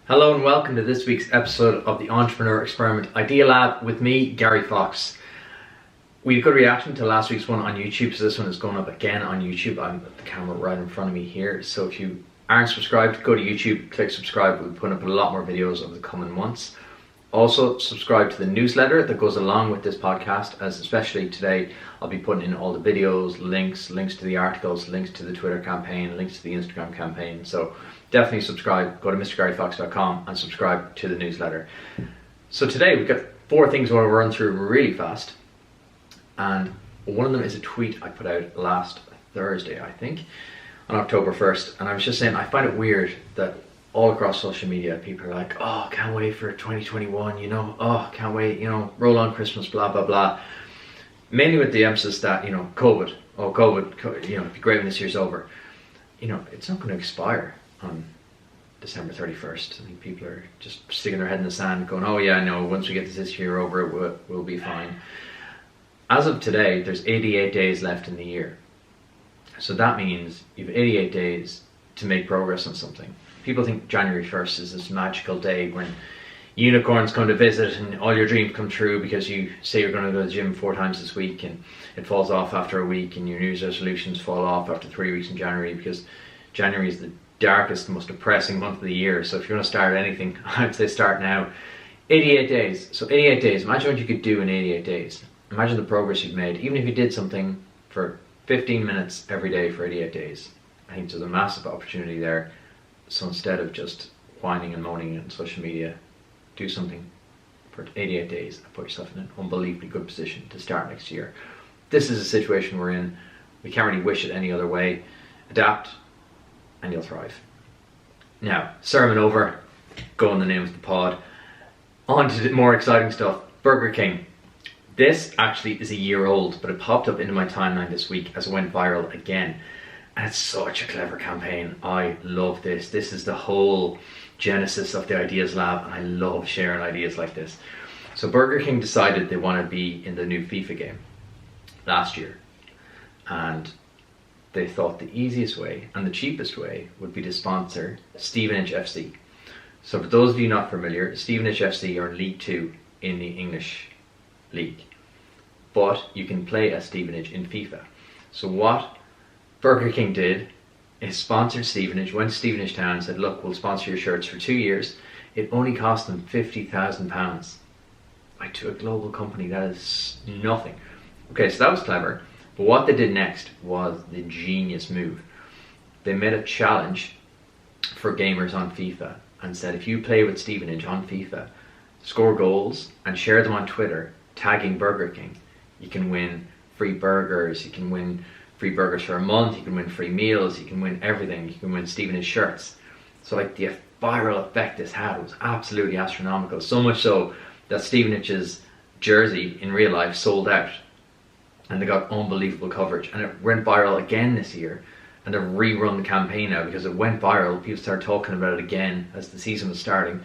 Hello and welcome to this week's episode of the Entrepreneur Experiment Idea Lab with me, Gary Fox. We had a good reaction to last week's one on YouTube, so this one is going up again on YouTube. I've got the camera right in front of me here, so if you aren't subscribed, go to YouTube, click subscribe. We'll put up a lot more videos over the coming months. Also, subscribe to the newsletter that goes along with this podcast, as especially today I'll be putting in all the videos, links to the articles, links to the Twitter campaign, links to the Instagram campaign. So definitely subscribe. Go to mrgaryfox.com and subscribe to the newsletter. So today we've got 4 things I want to run through really fast. And one of them is a tweet I put out last Thursday, I think, on October 1st. And I was just saying, I find it weird that all across social media, people are like, oh, can't wait for 2021, can't wait, roll on Christmas, blah, blah, blah. Mainly with the emphasis that, COVID, it'd be great when this year's over. It's not going to expire on December 31st. I think people are just sticking their head in the sand going, oh yeah, no, once we get this year over, we'll be fine. As of today, there's 88 days left in the year. So that means you have 88 days to make progress on something. People think January 1st is this magical day when unicorns come to visit and all your dreams come true because you say you're going to go to the gym 4 times this week and it falls off after a week, and your New Year's resolutions fall off after 3 weeks in January, because January is the darkest, most depressing month of the year. So if you're going to start anything, I'd say start now. 88 days. So 88 days. Imagine what you could do in 88 days. Imagine the progress you've made. Even if you did something for 15 minutes every day for 88 days. I think there's a massive opportunity there. So instead of just whining and moaning on social media, do something for 88 days and put yourself in an unbelievably good position to start next year. This is a situation we're in. We can't really wish it any other way. Adapt and you'll thrive. Now, sermon over, go in the name of the pod. On to the more exciting stuff. Burger King. This actually is a year old, but it popped up into my timeline this week as it went viral again. And it's such a clever campaign. I love this. This is the whole genesis of the Ideas Lab, and I love sharing ideas like this. So Burger King decided they want to be in the new FIFA game last year. And they thought the easiest way and the cheapest way would be to sponsor Stevenage FC. So for those of you not familiar, Stevenage FC are in League 2 in the English League. But you can play as Stevenage in FIFA. So what Burger King did is sponsored Stevenage, went to Stevenage Town and said, look, we'll sponsor your shirts for 2 years. It only cost them £50,000. Like, to a global company, that is nothing. Okay, so that was clever. But what they did next was the genius move. They made a challenge for gamers on FIFA and said, if you play with Stevenage on FIFA, score goals and share them on Twitter, tagging Burger King, you can win free burgers, you can win free burgers for a month, you can win free meals, you can win everything, you can win Stevenage shirts. So like the viral effect this had was absolutely astronomical. So much so that Stevenage's jersey in real life sold out. And they got unbelievable coverage. And it went viral again this year. And they've rerun the campaign now because it went viral. People started talking about it again as the season was starting.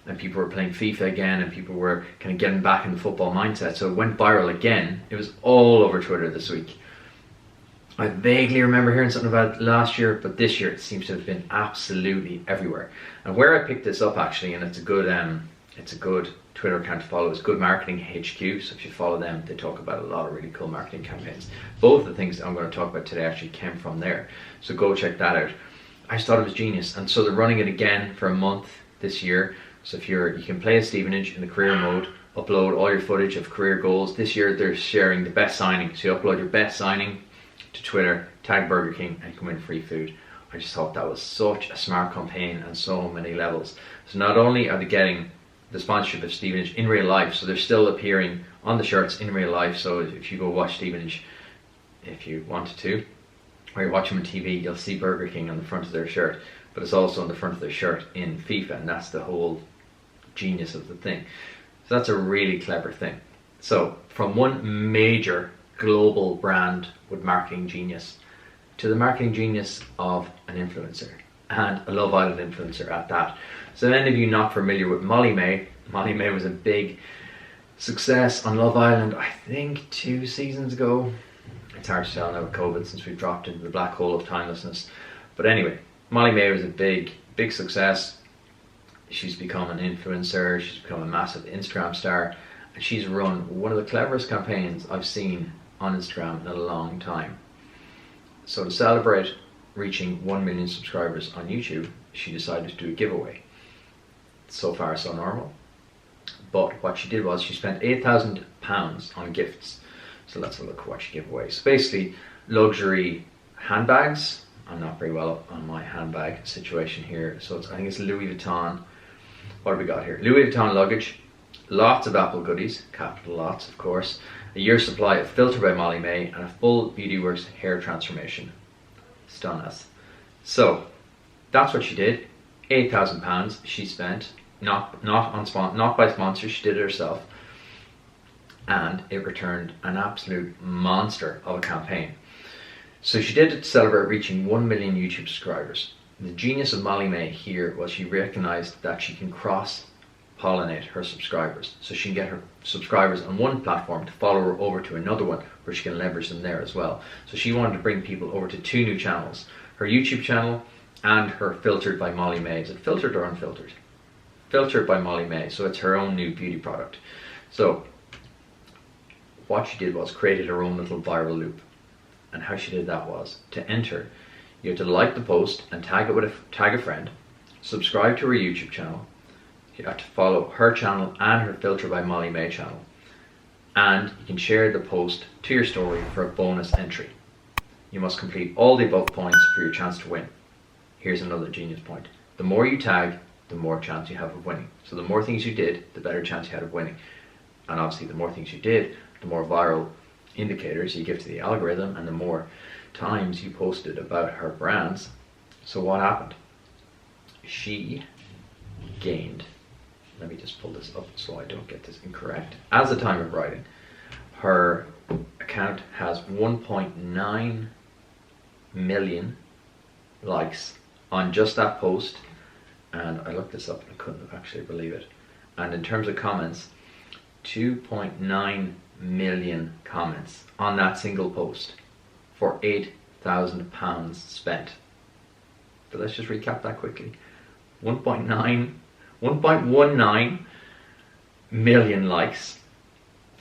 And people were playing FIFA again, and people were kind of getting back in the football mindset. So it went viral again. It was all over Twitter this week. I vaguely remember hearing something about it last year, but this year it seems to have been absolutely everywhere. And where I picked this up actually, and it's a good Twitter account to follow, is Good Marketing HQ. So if you follow them, they talk about a lot of really cool marketing campaigns. Both the things I'm going to talk about today actually came from there. So go check that out. I just thought it was genius. And so they're running it again for a month this year. So if you can play as Stevenage in the career mode, upload all your footage of career goals. This year they're sharing the best signing. So you upload your best signing to Twitter, tag Burger King, and you can win free food. I just thought that was such a smart campaign on so many levels. So not only are they getting the sponsorship of Stevenage in real life, so they're still appearing on the shirts in real life. So if you go watch Stevenage, if you wanted to, or you watch them on TV, you'll see Burger King on the front of their shirt, but it's also on the front of their shirt in FIFA, and that's the whole genius of the thing. So that's a really clever thing. So from one major global brand with marketing genius to the marketing genius of an influencer, and a Love Island influencer at that. So any of you not familiar with Molly May was a big success on Love Island, I think 2 seasons ago. It's hard to tell now with COVID since we've dropped into the black hole of timelessness. But anyway, Molly May was a big success. She's become an influencer, she's become a massive Instagram star, and she's run one of the cleverest campaigns I've seen on Instagram in a long time. So to celebrate reaching 1 million subscribers on YouTube, she decided to do a giveaway. So far so normal. But what she did was she spent £8,000 on gifts. So let's have a look at what she gave away. So basically, luxury handbags. I'm not very well up on my handbag situation here. So I think it's Louis Vuitton. What have we got here? Louis Vuitton luggage, lots of Apple goodies, capital lots of course, a year's supply of Filter by Molly May, and a full Beauty Works hair transformation. Stunning. So that's what she did. £8,000 she spent. Not by sponsors, she did it herself, and it returned an absolute monster of a campaign. So she did it to celebrate reaching 1 million YouTube subscribers. The genius of Molly May here was she recognized that she can cross-pollinate her subscribers, so she can get her subscribers on one platform to follow her over to another one where she can leverage them there as well. So she wanted to bring people over to 2 new channels, her YouTube channel and her Filtered by Molly May. Is it filtered or unfiltered? Filtered by Molly May, so it's her own new beauty product. So what she did was created her own little viral loop, and how she did that was to enter. You had to like the post and tag a friend, subscribe to her YouTube channel. You have to follow her channel and her Filter by Molly May channel, and you can share the post to your story for a bonus entry. You must complete all the above points for your chance to win. Here's another genius point: the more you tag, the more chance you have of winning. So the more things you did, the better chance you had of winning. And obviously the more things you did, the more viral indicators you give to the algorithm, and the more times you posted about her brands. So what happened? She gained, let me just pull this up so I don't get this incorrect. As the time of writing, her account has 1.9 million likes on just that post. And I looked this up and I couldn't actually believe it. And in terms of comments, 2.9 million comments on that single post for £8,000 spent. But let's just recap that quickly. 1.19 million likes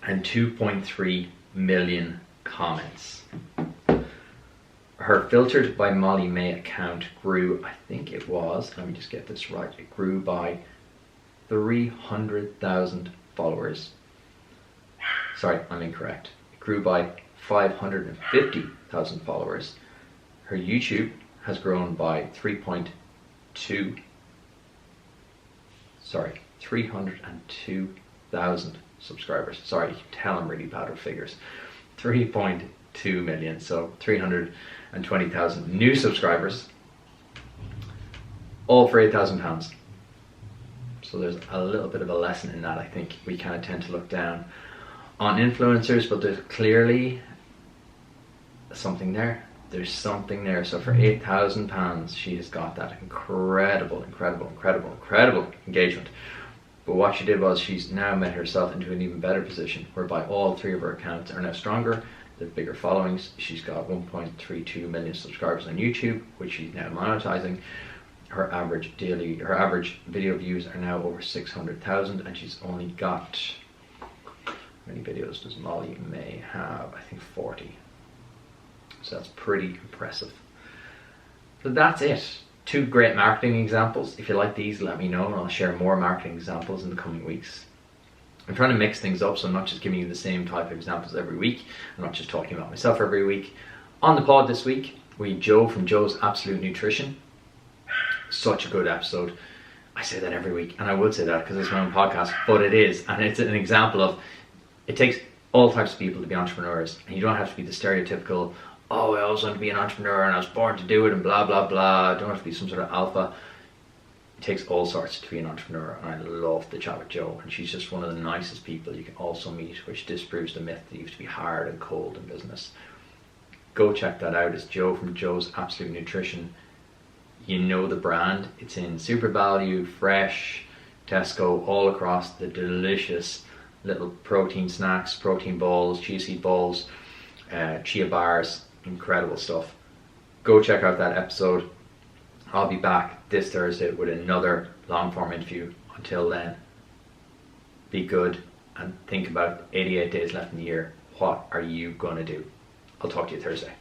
and 2.3 million comments. Her Filtered by Molly May account grew, I think it was, let me just get this right, it grew by 300,000 followers. Sorry, I'm incorrect. It grew by 550,000 followers. Her YouTube has grown by 302,000 subscribers. Sorry, you can tell I'm really bad with figures. 3.2 million, so 320,000 new subscribers, all for £8,000. So there's a little bit of a lesson in that. I think we kind of tend to look down on influencers, but there's clearly something there. There's something there. So for £8,000, she has got that incredible engagement. But what she did was she's now made herself into an even better position, whereby all 3 of her accounts are now stronger. The bigger followings. She's got 1.32 million subscribers on YouTube, which she's now monetizing. Her average video views are now over 600,000, and she's only got, how many videos does Molly May have? I think 40. So that's pretty impressive. So that's it. 2 great marketing examples. If you like these, let me know, and I'll share more marketing examples in the coming weeks. I'm trying to mix things up, so I'm not just giving you the same type of examples every week. I'm not just talking about myself every week. On the pod this week, we had Joe from Joe's Absolute Nutrition. Such a good episode. I say that every week, and I would say that because it's my own podcast, but it is, and it's an example of, it takes all types of people to be entrepreneurs, and you don't have to be the stereotypical, oh, I always want to be an entrepreneur and I was born to do it and blah blah blah. Don't have to be some sort of alpha. It takes all sorts to be an entrepreneur, and I love the chat with Jo, and she's just one of the nicest people you can also meet, which disproves the myth that you have to be hard and cold in business. Go check that out. It's Jo from Joe's Absolute Nutrition. You know the brand. It's in Super Value, Fresh, Tesco, all across, the delicious little protein snacks, protein balls, chia seed balls, chia bars, incredible stuff. Go check out that episode. I'll be back this Thursday with another long form interview. Until then, be good and think about 88 days left in the year. What are you going to do? I'll talk to you Thursday.